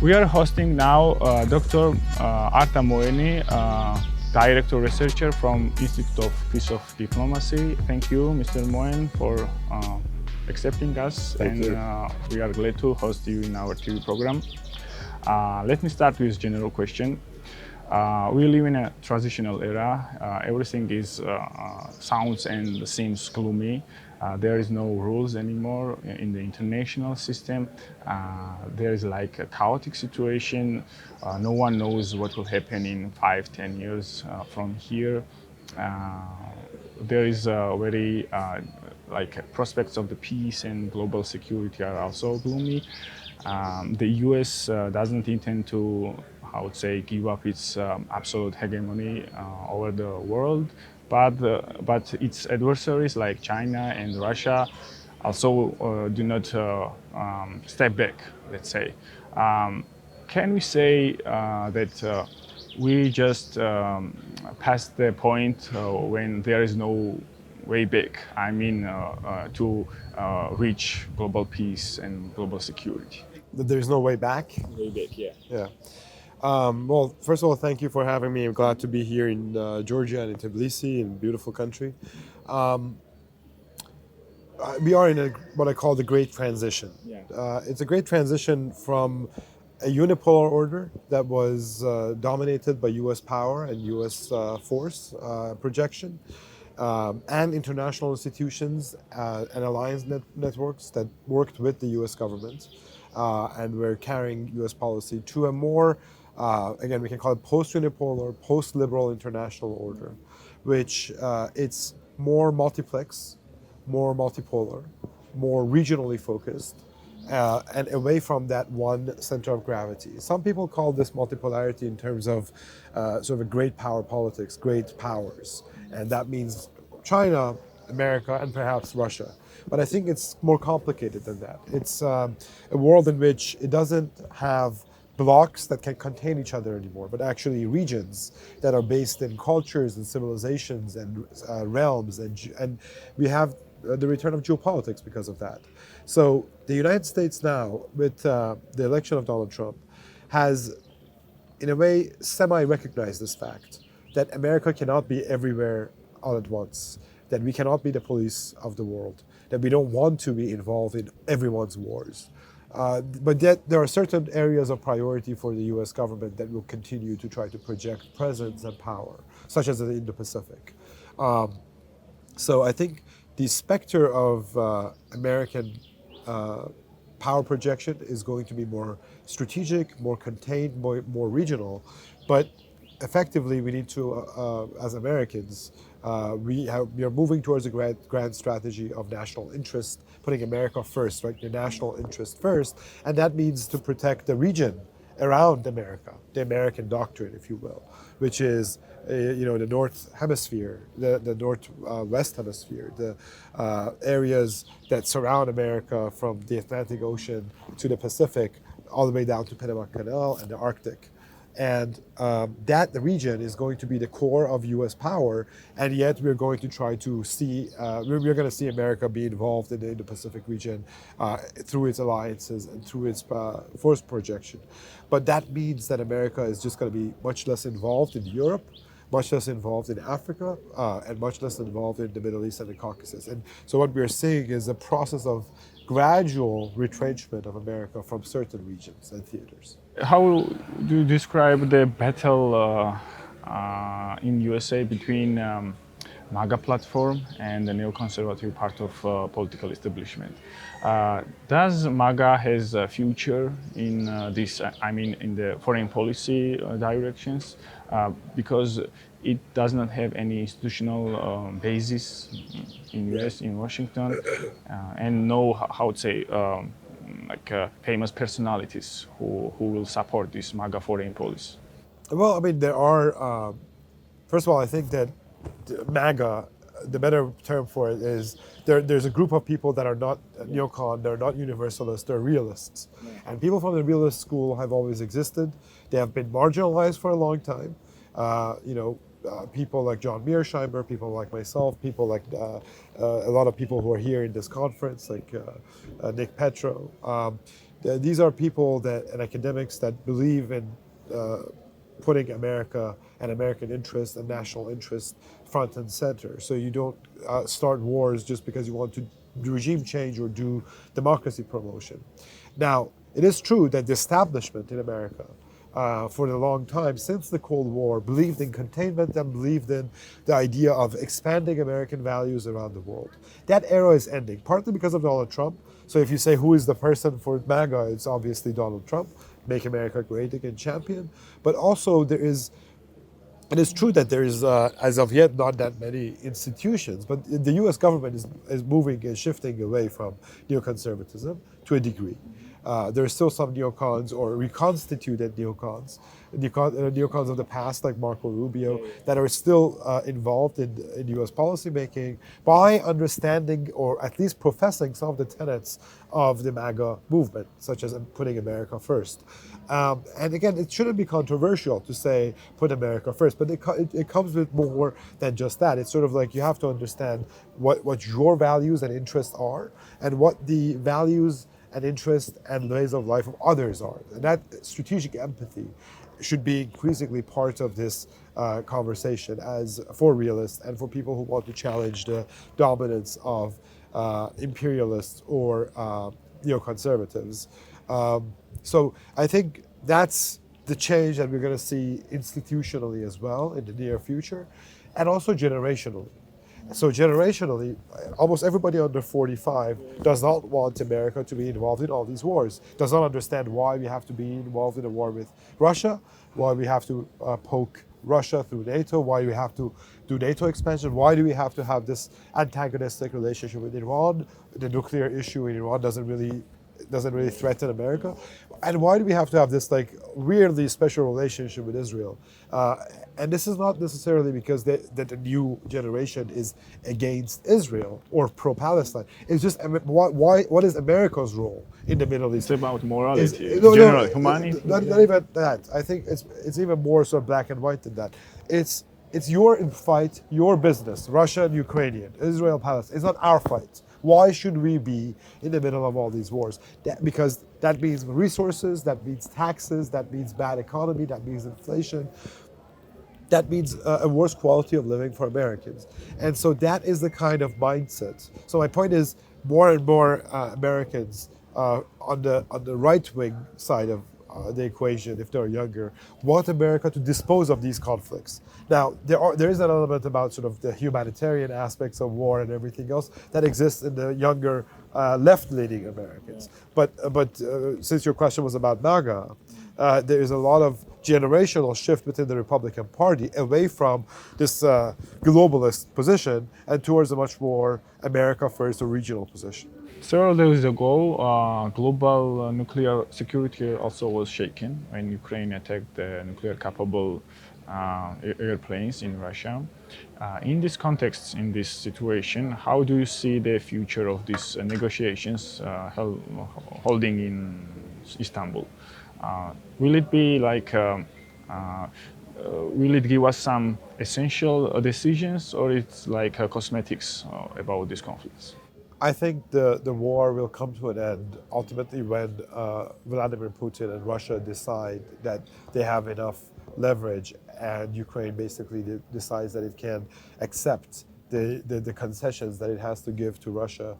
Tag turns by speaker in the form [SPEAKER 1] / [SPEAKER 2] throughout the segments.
[SPEAKER 1] We are hosting now Dr. Arta Moeini, Director Researcher from Institute of Peace of Diplomacy. Thank you, Mr. Moen, for accepting us.
[SPEAKER 2] Thank you.
[SPEAKER 1] We are glad to host you in our TV program. Let me start with general question. We live in a transitional era. Everything is sounds and seems gloomy. There is no rules anymore in the international system. There is like a chaotic situation. No one knows what will happen in 5, 10 years from here. There is a very prospects of the peace and global security are also gloomy. The U.S. Doesn't intend to, I would say, give up its absolute hegemony over the world, but its adversaries like China and Russia also do not step back. Let's say, can we say that we just passed the point when there is no way back? I mean, to reach global peace and global security.
[SPEAKER 2] There's no way back?
[SPEAKER 1] Way back, yeah.
[SPEAKER 2] Yeah. Well, first of all, thank you for having me. I'm glad to be here in Georgia and in Tbilisi, in a beautiful country. We are in what I call the great transition.
[SPEAKER 1] Yeah.
[SPEAKER 2] It's a great transition from a unipolar order that was dominated by U.S. power and U.S. force projection, and international institutions and alliance networks that worked with the U.S. government and were carrying U.S. policy to a more, again, we can call it post-unipolar, post-liberal international order, which it's more multiplex, more multipolar, more regionally focused, and away from that one center of gravity. Some people call this multipolarity in terms of sort of a great power politics, great powers, and that means China, America, and perhaps Russia. But I think it's more complicated than that. It's a world in which it doesn't have blocks that can contain each other anymore, but actually regions that are based in cultures and civilizations and realms, and we have the return of geopolitics because of that. So the United States now, with the election of Donald Trump, has in a way semi-recognized this fact that America cannot be everywhere all at once, that we cannot be the police of the world, that we don't want to be involved in everyone's wars. But yet there are certain areas of priority for the US government that will continue to try to project presence and power, such as in the Pacific. So I think the specter of American power projection is going to be more strategic, more contained, more regional. But effectively, we need to, as Americans, we are moving towards a grand strategy of national interest, putting America first, right? Your national interest first, and that means to protect the region around America, the American doctrine, if you will, which is the North Hemisphere, the Northwest Hemisphere, the areas that surround America from the Atlantic Ocean to the Pacific, all the way down to Panama Canal and the Arctic. And that the region is going to be the core of U.S. power, and yet we're going to try to see, we're going to see America be involved in the Indo-Pacific region through its alliances and through its force projection. But that means that America is just going to be much less involved in Europe, much less involved in Africa, and much less involved in the Middle East and the Caucasus. And so what we're seeing is a process of gradual retrenchment of America from certain regions and theaters.
[SPEAKER 1] How do you describe the battle in USA between MAGA platform and the neoconservative part of political establishment? Does MAGA has a future in this? I mean, in the foreign policy directions, because it does not have any institutional basis in US, in Washington, and no, how to say, famous personalities who will support this MAGA foreign policy.
[SPEAKER 2] Well, I mean, there are, first of all, I think that MAGA, the better term for it is there's a group of people that are not neocon, they're not universalists, they're realists. And people from the realist school have always existed. They have been marginalized for a long time. People like John Mearsheimer, people like myself, people like a lot of people who are here in this conference, like Nick Petro. These are people that and academics that believe in uh, putting America and American interest and national interest front and center. So you don't start wars just because you want to do regime change or do democracy promotion. Now, it is true that the establishment in America for a long time, since the Cold War, believed in containment and believed in the idea of expanding American values around the world. That era is ending, partly because of Donald Trump. So if you say who is the person for MAGA, it's obviously Donald Trump, Make America Great Again champion. But also it is true that there is, as of yet, not that many institutions, but the U.S. government is moving and shifting away from neoconservatism to a degree. There are still some neocons or reconstituted neocons of the past, like Marco Rubio, that are still involved in U.S. policymaking by understanding or at least professing some of the tenets of the MAGA movement, such as putting America first. And again, it shouldn't be controversial to say put America first, but it comes with more than just that. It's sort of like you have to understand what your values and interests are and what the values and interests and ways of life of others are. And that strategic empathy should be increasingly part of this conversation as for realists and for people who want to challenge the dominance of imperialists or neoconservatives. So I think that's the change that we're going to see institutionally as well in the near future, and also generationally. So generationally, almost everybody under 45 does not want America to be involved in all these wars, does not understand why we have to be involved in a war with Russia, why we have to poke Russia through NATO, why we have to do NATO expansion, why do we have to have this antagonistic relationship with Iran. The nuclear issue in Iran doesn't really threaten America. And why do we have to have this like weirdly special relationship with Israel? And this is not necessarily because that the new generation is against Israel or pro-Palestine. It's just what is America's role in the Middle East?
[SPEAKER 1] It's about morality,
[SPEAKER 2] No,
[SPEAKER 1] general humanity.
[SPEAKER 2] not even that. I think it's even more sort of black and white than that. It's your fight, your business, Russia and Ukrainian, Israel, Palestine. It's not our fight. Why should we be in the middle of all these wars? Because that means resources, that means taxes, that means bad economy, that means inflation, that means a worse quality of living for Americans. And so that is the kind of mindset. So my point is more and more Americans on the right wing side of the equation, if they're younger, want America to dispose of these conflicts. Now, there is an element about sort of the humanitarian aspects of war and everything else that exists in the younger left-leaning Americans. But since your question was about MAGA, there is a lot of generational shift within the Republican Party away from this globalist position and towards a much more America first or regional position.
[SPEAKER 1] Several days ago, global nuclear security also was shaken when Ukraine attacked the nuclear-capable airplanes in Russia. In this context, in this situation, how do you see the future of these negotiations holding in Istanbul? Will it be like, will it give us some essential decisions, or it's like cosmetics about these conflicts?
[SPEAKER 2] I think the war will come to an end ultimately when Vladimir Putin and Russia decide that they have enough leverage and Ukraine basically decides that it can accept the concessions that it has to give to Russia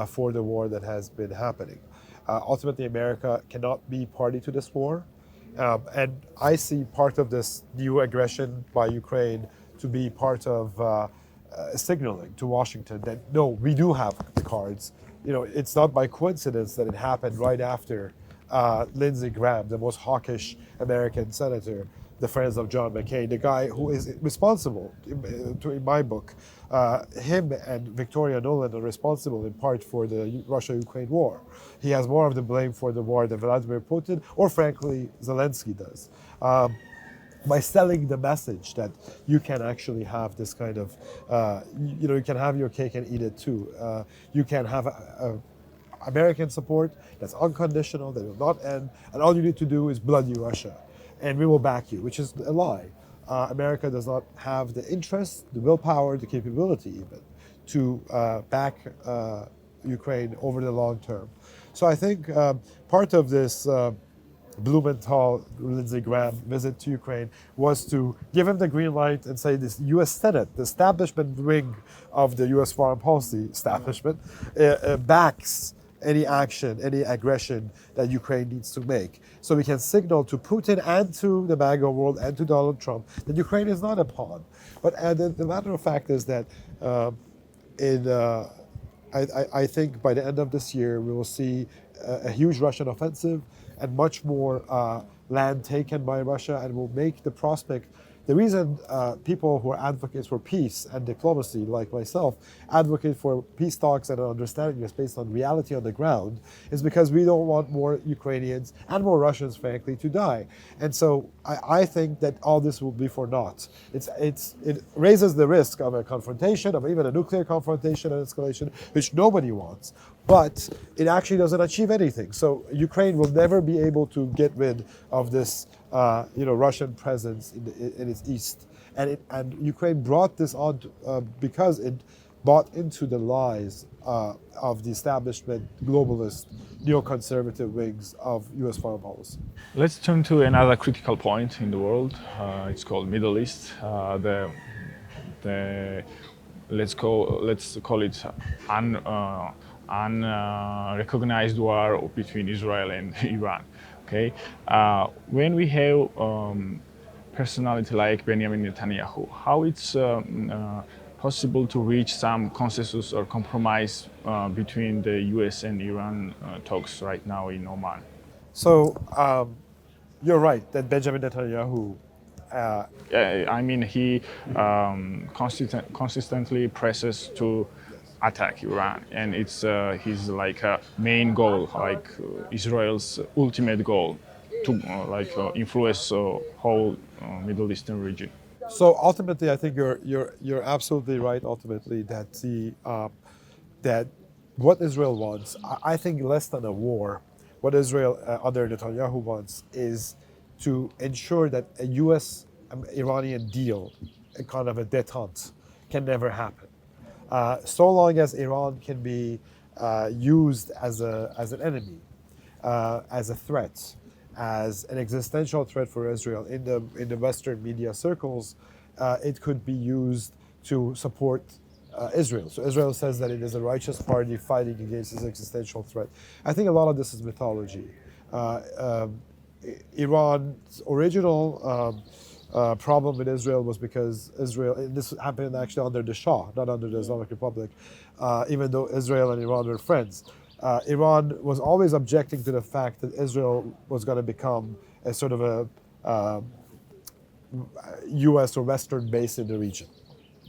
[SPEAKER 2] for the war that has been happening. Ultimately, America cannot be party to this war. And I see part of this new aggression by Ukraine to be part of signaling to Washington that no, we do have the cards. You know, it's not by coincidence that it happened right after Lindsey Graham, the most hawkish American senator, the friends of John McCain, the guy who is responsible, in my book, him and Victoria Nuland are responsible in part for the Russia-Ukraine war. He has more of the blame for the war than Vladimir Putin, or frankly, Zelensky does. By selling the message that you can actually have this kind of, you can have your cake and eat it too. You can have American support that's unconditional, that will not end, and all you need to do is bloody Russia, and we will back you, which is a lie. America does not have the interest, the willpower, the capability even to back Ukraine over the long term. So I think part of this Blumenthal-Lindsey Graham visit to Ukraine was to give him the green light and say this U.S. Senate, the establishment wing of the U.S. foreign policy establishment, backs any action, any aggression that Ukraine needs to make. So we can signal to Putin and to the MAGA world and to Donald Trump that Ukraine is not a pawn. But the matter of fact is that in I think by the end of this year, we will see a huge Russian offensive and much more land taken by Russia, and will make the prospect. The reason people who are advocates for peace and diplomacy, like myself, advocate for peace talks and an understanding that's based on reality on the ground, is because we don't want more Ukrainians and more Russians, frankly, to die. And so I think that all this will be for naught. It raises the risk of a confrontation, of even a nuclear confrontation and escalation, which nobody wants. But it actually doesn't achieve anything. So Ukraine will never be able to get rid of this Russian presence in its east, and Ukraine brought this on because it bought into the lies of the establishment, globalist, neoconservative wings of U.S. foreign policy.
[SPEAKER 1] Let's turn to another critical point in the world. It's called Middle East. The let's call it unrecognized war between Israel and Iran. Okay, when we have personality like Benjamin Netanyahu, how it's possible to reach some consensus or compromise between the U.S. and Iran talks right now in Oman?
[SPEAKER 2] So you're right that Benjamin Netanyahu.
[SPEAKER 1] I mean, he consistently presses to attack Iran, and it's his like main goal, like Israel's ultimate goal, to influence whole Middle Eastern region.
[SPEAKER 2] So ultimately, I think you're absolutely right. Ultimately, that that what Israel wants, I think less than a war, what Israel under Netanyahu wants is to ensure that a U.S. Iranian deal, a kind of a détente, can never happen. So long as Iran can be used as an enemy, as a threat, as an existential threat for Israel in the Western media circles, it could be used to support Israel. So Israel says that it is a righteous party fighting against this existential threat. I think a lot of this is mythology. Iran's original problem with Israel was because Israel, and this happened actually under the Shah, not under the Islamic Republic, even though Israel and Iran were friends. Iran was always objecting to the fact that Israel was going to become a sort of a US or Western base in the region.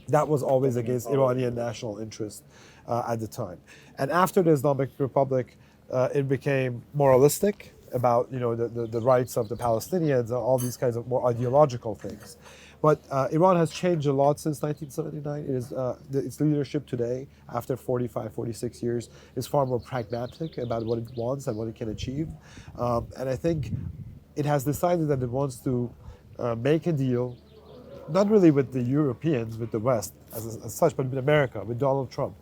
[SPEAKER 2] That was always against Iranian national interest at the time. And after the Islamic Republic, it became moralistic about the rights of the Palestinians and all these kinds of more ideological things. But Iran has changed a lot since 1979. It is, its leadership today, after 45, 46 years, is far more pragmatic about what it wants and what it can achieve. And I think it has decided that it wants to make a deal, not really with the Europeans, with the West as such, but with America, with Donald Trump.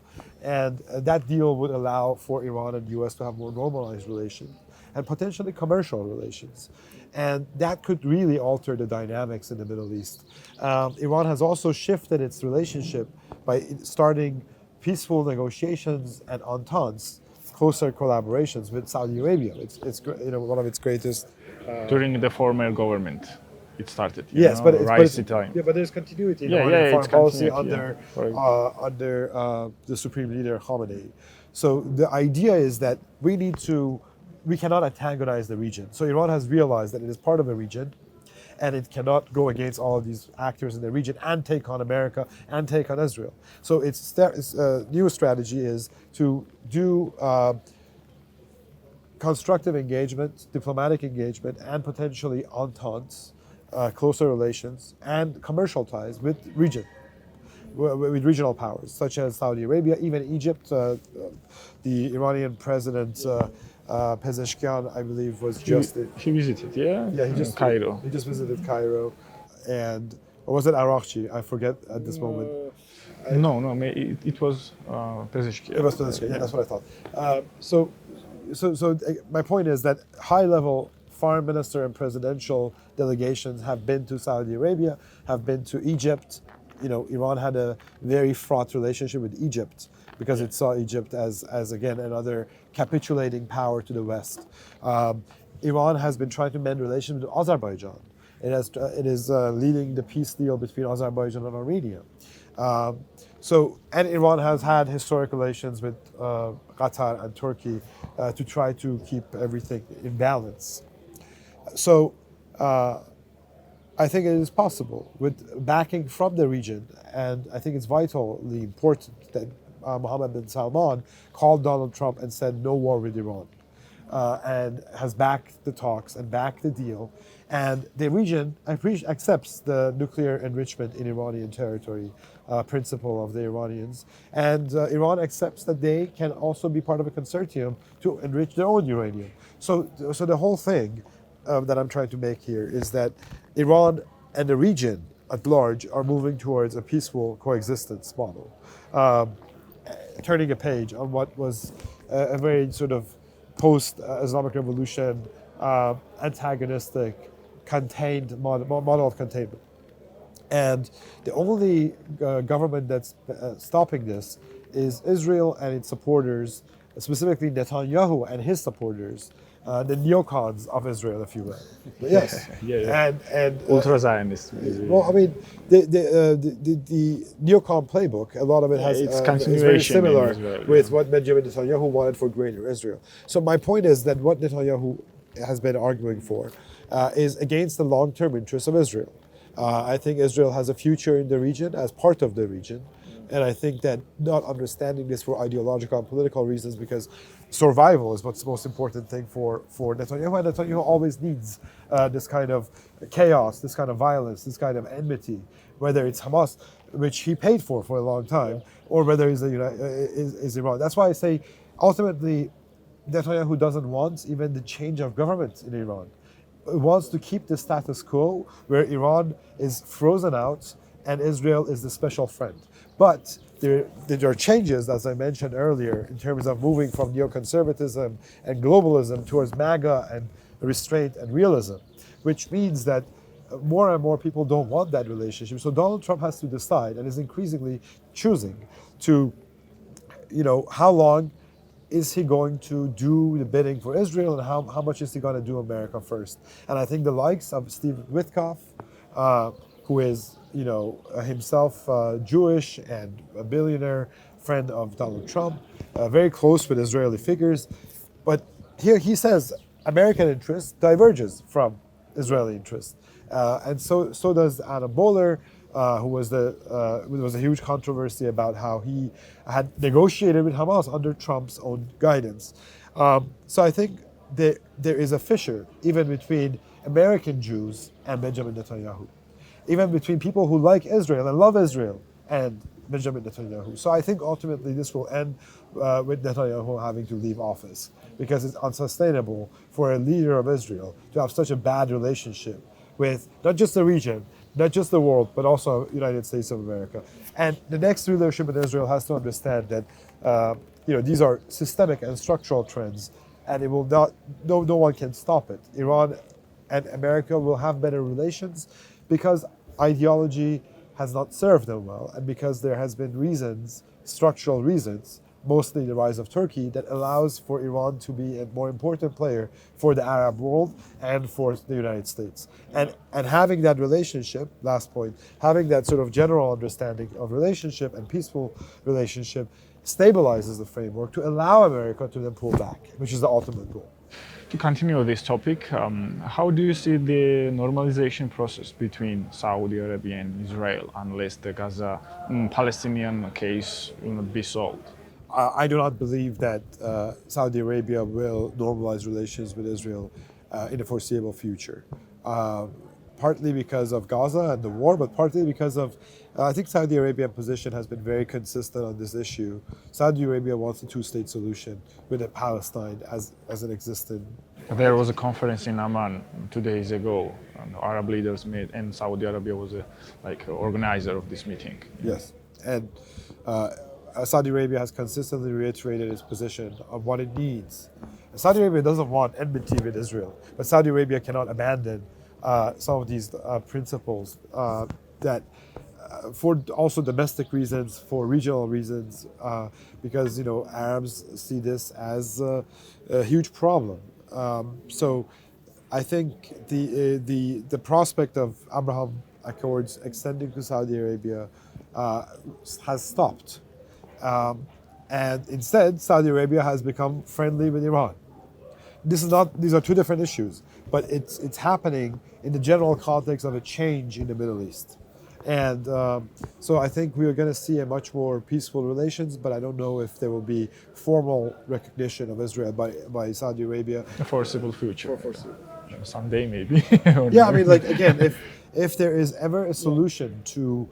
[SPEAKER 2] And that deal would allow for Iran and the US to have more normalized relations and potentially commercial relations. And that could really alter the dynamics in the Middle East. Iran has also shifted its relationship by starting peaceful negotiations and ententes, closer collaborations with Saudi Arabia. It's one of its greatest.
[SPEAKER 1] During the former government, it started.
[SPEAKER 2] Yes,
[SPEAKER 1] but
[SPEAKER 2] there's continuity in foreign policy under the Supreme Leader Khamenei. So the idea is that we cannot antagonize the region. So Iran has realized that it is part of a region, and it cannot go against all of these actors in the region and take on America and take on Israel. So its new strategy is to do constructive engagement, diplomatic engagement, and potentially ententes, closer relations, and commercial ties with regional powers, such as Saudi Arabia, even Egypt. The Iranian president, Pezeshkian, I believe, was just...
[SPEAKER 1] He visited, yeah?
[SPEAKER 2] Yeah, he just...
[SPEAKER 1] Cairo.
[SPEAKER 2] He just visited Cairo. And... Or was it Arakchi? I forget at this moment.
[SPEAKER 1] No, it was Pezeshkian.
[SPEAKER 2] It was Pezeshkian, yeah, that's what I thought. So my point is that high-level foreign minister and presidential delegations have been to Saudi Arabia, have been to Egypt. Iran had a very fraught relationship with Egypt because it saw Egypt as again another capitulating power to the West. Iran has been trying to mend relations with Azerbaijan. It is leading the peace deal between Azerbaijan and Armenia. And Iran has had historic relations with Qatar and Turkey to try to keep everything in balance. So I think it is possible with backing from the region, and I think it's vitally important that Mohammed bin Salman called Donald Trump and said no war with Iran, and has backed the talks and backed the deal. And the region accepts the nuclear enrichment in Iranian territory principle of the Iranians. And Iran accepts that they can also be part of a consortium to enrich their own uranium. So the whole thing that I'm trying to make here is that Iran and the region at large are moving towards a peaceful coexistence model, turning a page on what was a very sort of post-Islamic Revolution antagonistic contained model of containment. And the only government that's stopping this is Israel and its supporters, specifically Netanyahu and his supporters, the neocons of Israel, if you will. Yes.
[SPEAKER 1] Yeah.
[SPEAKER 2] And
[SPEAKER 1] Ultra Zionists.
[SPEAKER 2] well, I mean, the neocon playbook, a lot of it has
[SPEAKER 1] it's
[SPEAKER 2] is very similar
[SPEAKER 1] Israel,
[SPEAKER 2] with what Benjamin Netanyahu wanted for greater Israel. So my point is that what Netanyahu has been arguing for is against the long-term interests of Israel. I think Israel has a future in the region as part of the region. And I think that not understanding this for ideological and political reasons, because survival is what's the most important thing for Netanyahu. And Netanyahu always needs this kind of chaos, this kind of violence, this kind of enmity, whether it's Hamas, which he paid for a long time, or whether it's is Iran. That's why I say, ultimately, Netanyahu doesn't want even the change of government in Iran. It wants to keep the status quo where Iran is frozen out and Israel is the special friend. But there are changes, as I mentioned earlier, in terms of moving from neoconservatism and globalism towards MAGA and restraint and realism, which means that more and more people don't want that relationship. So Donald Trump has to decide, and is increasingly choosing to, how long is he going to do the bidding for Israel, and how much is he going to do America first? And I think the likes of Steve Witkoff, who is himself Jewish and a billionaire friend of Donald Trump, very close with Israeli figures, but here he says American interest diverges from Israeli interest, and so does Adam Boehler, who was was a huge controversy about how he had negotiated with Hamas under Trump's own guidance. So I think there is a fissure even between American Jews and Benjamin Netanyahu, even between people who like Israel and love Israel and Benjamin Netanyahu. So I think ultimately this will end with Netanyahu having to leave office, because it's unsustainable for a leader of Israel to have such a bad relationship with not just the region, not just the world, but also the United States of America. And the next leadership in Israel has to understand that these are systemic and structural trends, and it will not. No one can stop it. Iran and America will have better relations because ideology has not served them well, and because there has been reasons, structural reasons, mostly the rise of Turkey, that allows for Iran to be a more important player for the Arab world and for the United States. And having that relationship, last point, having that sort of general understanding of relationship and peaceful relationship stabilizes the framework to allow America to then pull back, which is the ultimate goal.
[SPEAKER 1] To continue this topic, how do you see the normalization process between Saudi Arabia and Israel unless the Gaza Palestinian case will not be solved?
[SPEAKER 2] I do not believe that Saudi Arabia will normalize relations with Israel in the foreseeable future. Partly because of Gaza and the war, but partly because of, I think Saudi Arabian position has been very consistent on this issue. Saudi Arabia wants a two-state solution with Palestine as an existing.
[SPEAKER 1] There was a conference in Amman 2 days ago, and Arab leaders met, and Saudi Arabia was a organizer of this meeting.
[SPEAKER 2] Yes, and Saudi Arabia has consistently reiterated its position of what it needs Saudi Arabia doesn't want enmity with Israel, but Saudi Arabia cannot abandon some of these principles that for also domestic reasons, for regional reasons, because Arabs see this as a huge problem. So I think the prospect of Abraham Accords extending to Saudi Arabia has stopped, and instead Saudi Arabia has become friendly with Iran. These are two different issues, but it's happening in the general context of a change in the Middle East. And so I think we are going to see a much more peaceful relations, but I don't know if there will be formal recognition of Israel by Saudi Arabia.
[SPEAKER 1] A foreseeable future. Someday maybe.
[SPEAKER 2] Yeah, I mean, like, again, if there is ever a solution to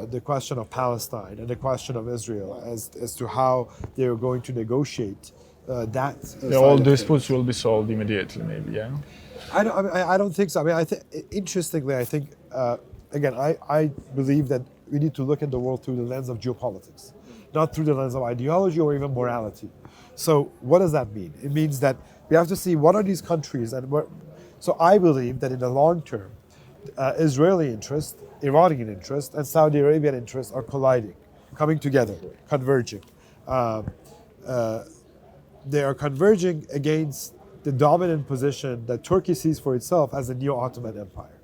[SPEAKER 2] the question of Palestine and the question of Israel as to how they're going to negotiate
[SPEAKER 1] all disputes will be solved immediately, maybe. Yeah.
[SPEAKER 2] I don't think so. I mean, interestingly, I think again, I believe that we need to look at the world through the lens of geopolitics, not through the lens of ideology or even morality. So, what does that mean? It means that we have to see what are these countries, and so I believe that in the long term, Israeli interest, Iranian interest, and Saudi Arabian interests are colliding, coming together, converging. They are converging against the dominant position that Turkey sees for itself as a neo-Ottoman empire.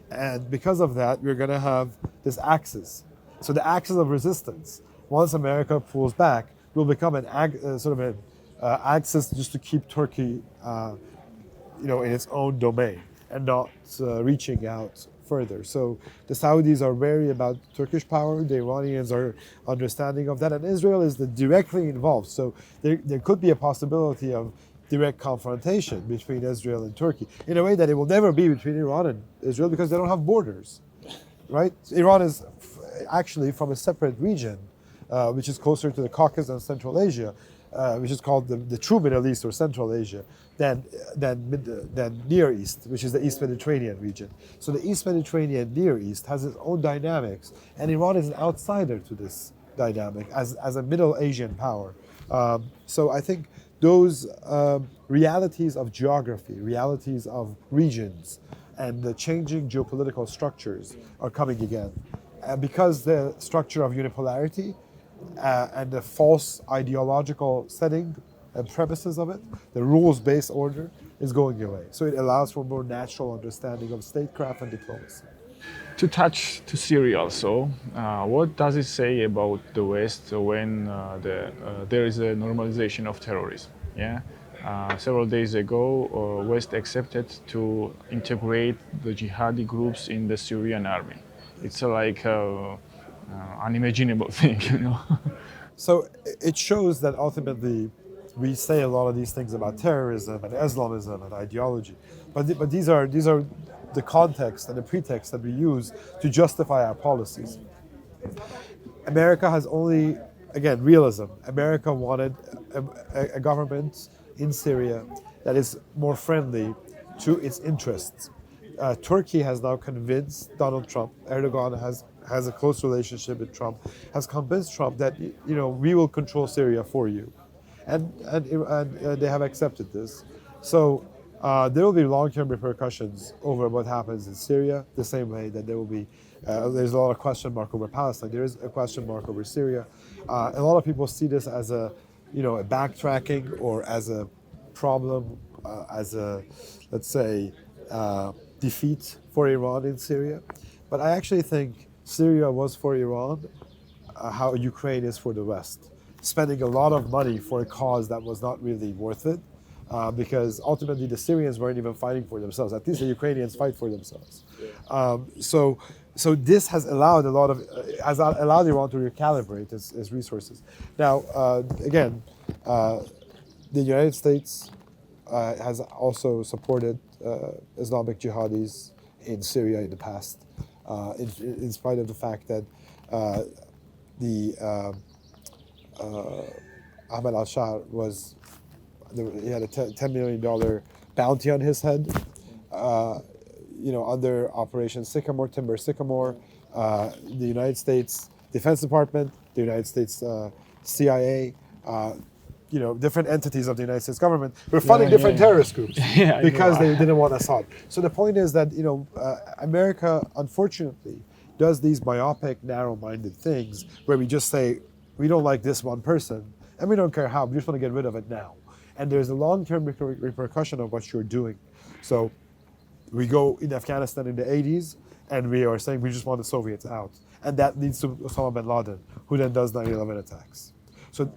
[SPEAKER 2] And because of that, we're going to have this axis. So the axis of resistance, once America pulls back, will become an axis just to keep Turkey, in its own domain and not reaching out further. So the Saudis are wary about Turkish power. The Iranians are understanding of that, and Israel is directly involved. So there could be a possibility of direct confrontation between Israel and Turkey in a way that it will never be between Iran and Israel because they don't have borders, right? Iran is actually from a separate region, which is closer to the Caucasus and Central Asia, which is called the true Middle East or Central Asia, than Near East, which is the East Mediterranean region. So the East Mediterranean Near East has its own dynamics, and Iran is an outsider to this dynamic as a Middle Asian power. So I think those realities of geography, realities of regions, and the changing geopolitical structures are coming again. Because the structure of unipolarity and the false ideological setting and premises of it, the rules-based order, is going away. So it allows for more natural understanding of statecraft and diplomacy.
[SPEAKER 1] To touch to Syria also, what does it say about the West when there is a normalization of terrorism? Yeah, several days ago, West accepted to integrate the jihadi groups in the Syrian army. It's like unimaginable thing.
[SPEAKER 2] So it shows that ultimately we say a lot of these things about terrorism and Islamism and ideology, but these are the context and the pretext that we use to justify our policies. America has only, again, realism. America wanted a government in Syria that is more friendly to its interests. Turkey has now convinced Donald Trump, Erdogan has a close relationship with Trump, has convinced Trump that we will control Syria for you, and they have accepted this. So there will be long-term repercussions over what happens in Syria, the same way that there will be. There's a lot of question mark over Palestine. There is a question mark over Syria. A lot of people see this as a backtracking or as a problem, as a, let's say, defeat for Iran in Syria. But I actually think Syria was for Iran how Ukraine is for the West, spending a lot of money for a cause that was not really worth it, because ultimately the Syrians weren't even fighting for themselves. At least the Ukrainians fight for themselves. So this has allowed allowed Iran to recalibrate its resources. Now, again, the United States has also supported Islamic jihadis in Syria in the past, in spite of the fact that Ahmed al-Shah he had a $10 million bounty on his head, under Operation Sycamore, Timber Sycamore. The United States Defense Department, the United States CIA different entities of the United States government were funding different terrorist groups because they didn't want Assad. So the point is that America, unfortunately, does these myopic, narrow-minded things where we just say we don't like this one person and we don't care how. We just want to get rid of it now. And there's a long-term repercussion of what you're doing. So we go in Afghanistan in the 80s and we are saying we just want the Soviets out. And that leads to Osama bin Laden, who then does 9/11 attacks. So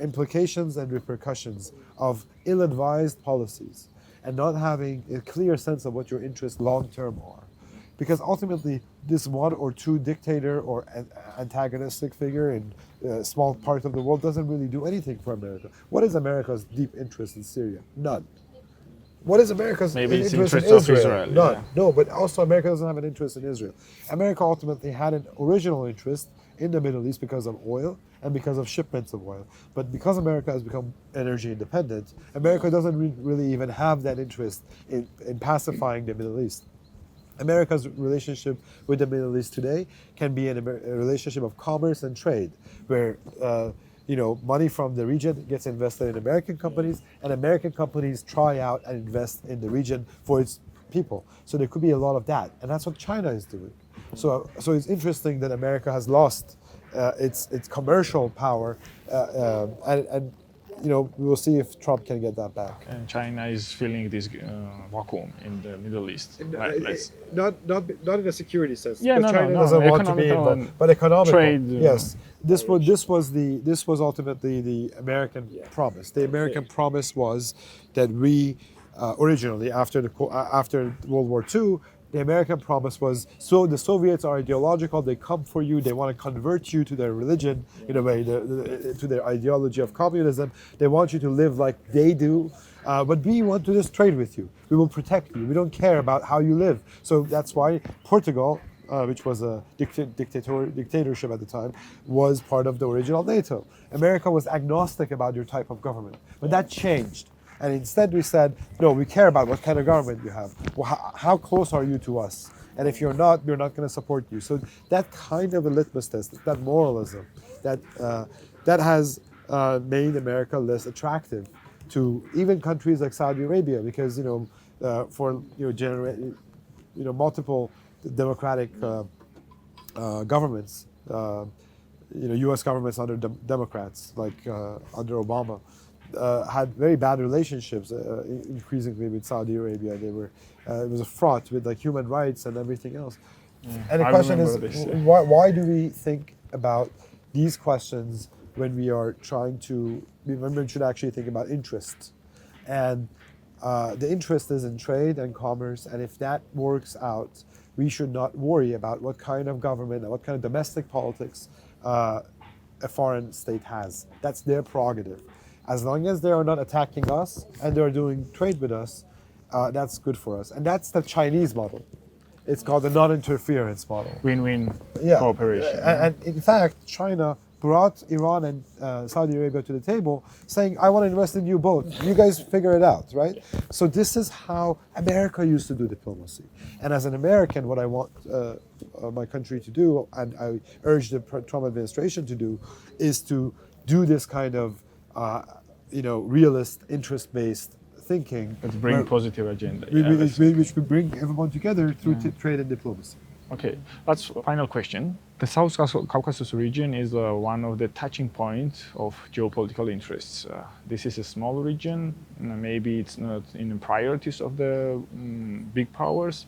[SPEAKER 2] implications and repercussions of ill-advised policies and not having a clear sense of what your interests long-term are. Because ultimately, this one or two dictator or antagonistic figure in a small part of the world doesn't really do anything for America. What is America's deep interest in Syria? None. What is America's interest in Israel? None.
[SPEAKER 1] Yeah.
[SPEAKER 2] No, but also America doesn't have an interest in Israel. America ultimately had an original interest in the Middle East because of oil and because of shipments of oil. But because America has become energy independent, America doesn't really even have that interest in pacifying the Middle East. America's relationship with the Middle East today can be a relationship of commerce and trade, where money from the region gets invested in American companies, and American companies try out and invest in the region for its people. So there could be a lot of that, and that's what China is doing. So it's interesting that America has lost its commercial power, and we will see if Trump can get that back.
[SPEAKER 1] And China is filling this vacuum in the Middle East.
[SPEAKER 2] Not in a security sense.
[SPEAKER 1] Yeah,
[SPEAKER 2] because China doesn't want to be involved, but economic
[SPEAKER 1] trade.
[SPEAKER 2] Yes, this was ultimately the American promise. The American promise was that we originally after World War II. The American promise was, so the Soviets are ideological, they come for you, they want to convert you to their religion, in a way, to their ideology of communism. They want you to live like they do, but we want to just trade with you. We will protect you. We don't care about how you live. So that's why Portugal, which was a dictatorship at the time, was part of the original NATO. America was agnostic about your type of government, but that changed. And instead we said, no, we care about what kind of government you have. Well, how close are you to us? And if you're not, we're not going to support you. So that kind of a litmus test, that moralism, that has made America less attractive to even countries like Saudi Arabia, because for multiple democratic governments, U.S. governments under Democrats, like under Obama. Had very bad relationships increasingly with Saudi Arabia. They were it was a fraught with human rights and everything else. And the question is, why do we think about these questions when we are when we should actually think about interest? And the interest is in trade and commerce, and if that works out, we should not worry about what kind of government and what kind of domestic politics a foreign state has. That's their prerogative. As long as they are not attacking us and they are doing trade with us, that's good for us. And that's the Chinese model. It's called the non-interference model.
[SPEAKER 1] Win-win cooperation.
[SPEAKER 2] And in fact, China brought Iran and Saudi Arabia to the table saying, I want to invest in you both. You guys figure it out, right? So this is how America used to do diplomacy. And as an American, what I want my country to do, and I urge the Trump administration to do, is to do this kind of realist, interest-based thinking.
[SPEAKER 1] Let's bring positive agenda.
[SPEAKER 2] Which we bring everyone together through trade and diplomacy.
[SPEAKER 1] Okay, that's final question. The South Caucasus region is one of the touching points of geopolitical interests. This is a small region. Maybe it's not in the priorities of the big powers,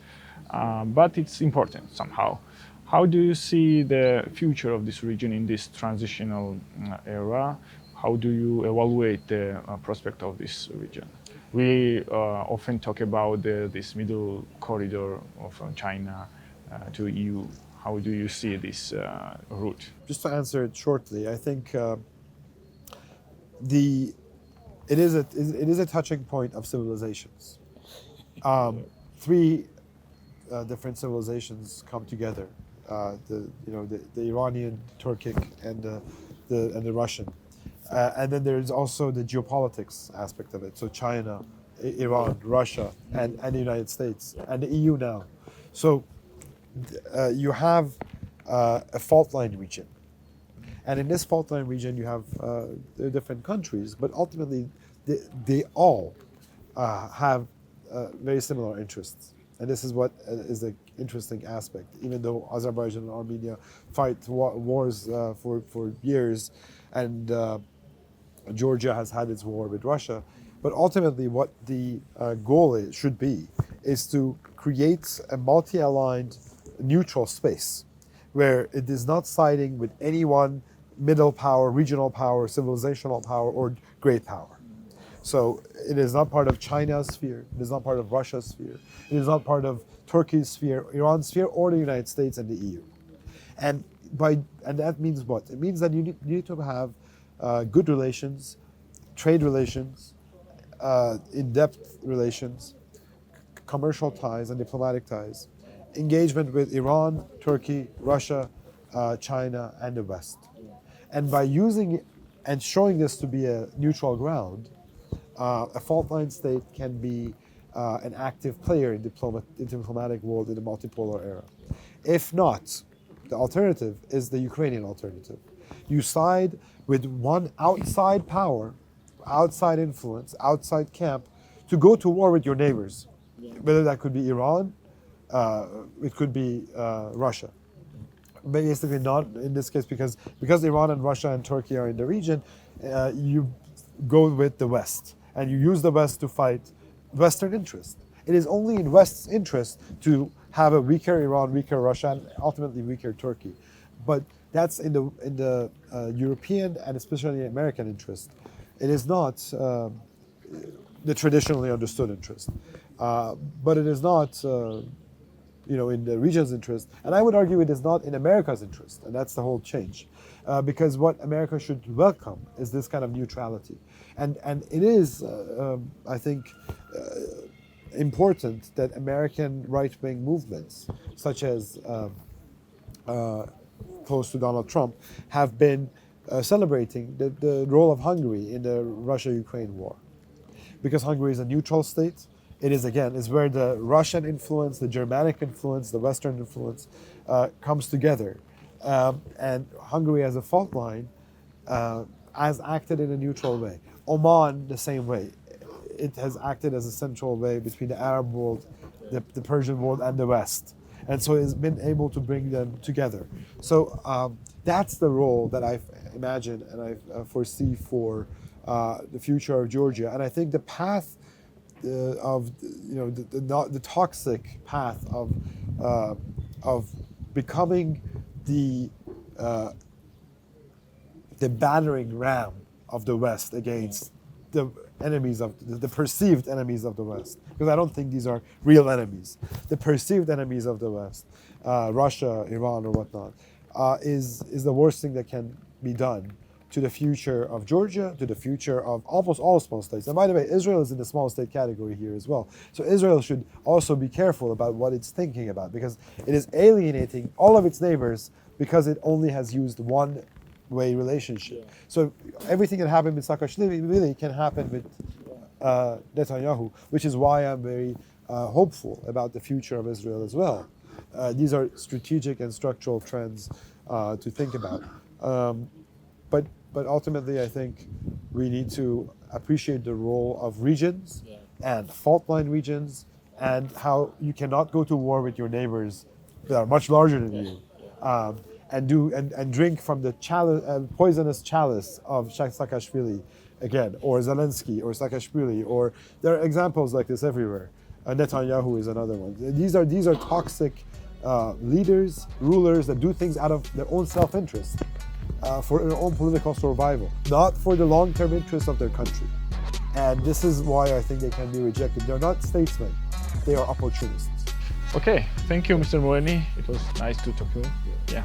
[SPEAKER 1] but it's important somehow. How do you see the future of this region in this transitional era? How do you evaluate the prospect of this region? We often talk about this middle corridor from China to EU. How do you see this route?
[SPEAKER 2] Just to answer it shortly, I think it is a touching point of civilizations. Three different civilizations come together: the Iranian, Turkic, and the Russian. And then there's also the geopolitics aspect of it. So China, Iran, Russia, and the United States, and the EU now. So you have a fault line region. And in this fault line region, you have different countries, but ultimately they all have very similar interests. And this is what is the interesting aspect. Even though Azerbaijan and Armenia fight wars for years, and Georgia has had its war with Russia, but ultimately what the goal should be is to create a multi-aligned neutral space where it is not siding with any one middle power, regional power, civilizational power, or great power. So it is not part of China's sphere, it is not part of Russia's sphere, it is not part of Turkey's sphere, Iran's sphere, or the United States and the EU. And that means what? It means that you need to have good relations, trade relations, in-depth relations, commercial ties and diplomatic ties, engagement with Iran, Turkey, Russia, China, and the West. And by using it and showing this to be a neutral ground, a fault line state can be an active player in the diplomatic world in the multipolar era. If not, the alternative is the Ukrainian alternative. You side with one outside power, outside influence, outside camp, to go to war with your neighbors. Whether that could be Iran, it could be Russia. Basically not in this case because Iran and Russia and Turkey are in the region, you go with the West. And you use the West to fight Western interest. It is only in West's interest to have a weaker Iran, weaker Russia, and ultimately weaker Turkey. But that's in the European and especially American interest. It is not the traditionally understood interest, but it is not in the region's interest. And I would argue it is not in America's interest, and that's the whole change. Because what America should welcome is this kind of neutrality. And it is, I think, important that American right-wing movements, such as close to Donald Trump, have been celebrating the role of Hungary in the Russia-Ukraine war. Because Hungary is a neutral state, it is where the Russian influence, the Germanic influence, the Western influence comes together. And Hungary as a fault line has acted in a neutral way. Oman, the same way. It has acted as a central way between the Arab world, the Persian world, and the West. And so it's been able to bring them together. So that's the role that I imagine and I foresee for the future of Georgia. And I think the path of the toxic path of becoming the battering ram of the West against the enemies of the perceived enemies of the West, because I don't think these are real enemies. The perceived enemies of the West, Russia, Iran, or whatnot, is the worst thing that can be done to the future of Georgia, to the future of almost all small states. And by the way, Israel is in the small state category here as well. So Israel should also be careful about what it's thinking about, because it is alienating all of its neighbors because it only has used one-way relationship. Yeah. So everything that happened with Saakashvili really can happen with Netanyahu, which is why I'm very hopeful about the future of Israel as well. These are strategic and structural trends to think about. But ultimately, I think we need to appreciate the role of regions and fault line regions, and how you cannot go to war with your neighbors that are much larger than you, and drink from the poisonous chalice of Saakashvili again, or Zelensky, or Saakashvili, or there are examples like this everywhere. Netanyahu is another one. These are toxic leaders, rulers that do things out of their own self-interest. For their own political survival, not for the long-term interests of their country. And this is why I think they can be rejected. They're not statesmen, they are opportunists.
[SPEAKER 1] Okay, thank you, Mr. Moeini. It was nice to talk to you. Yeah.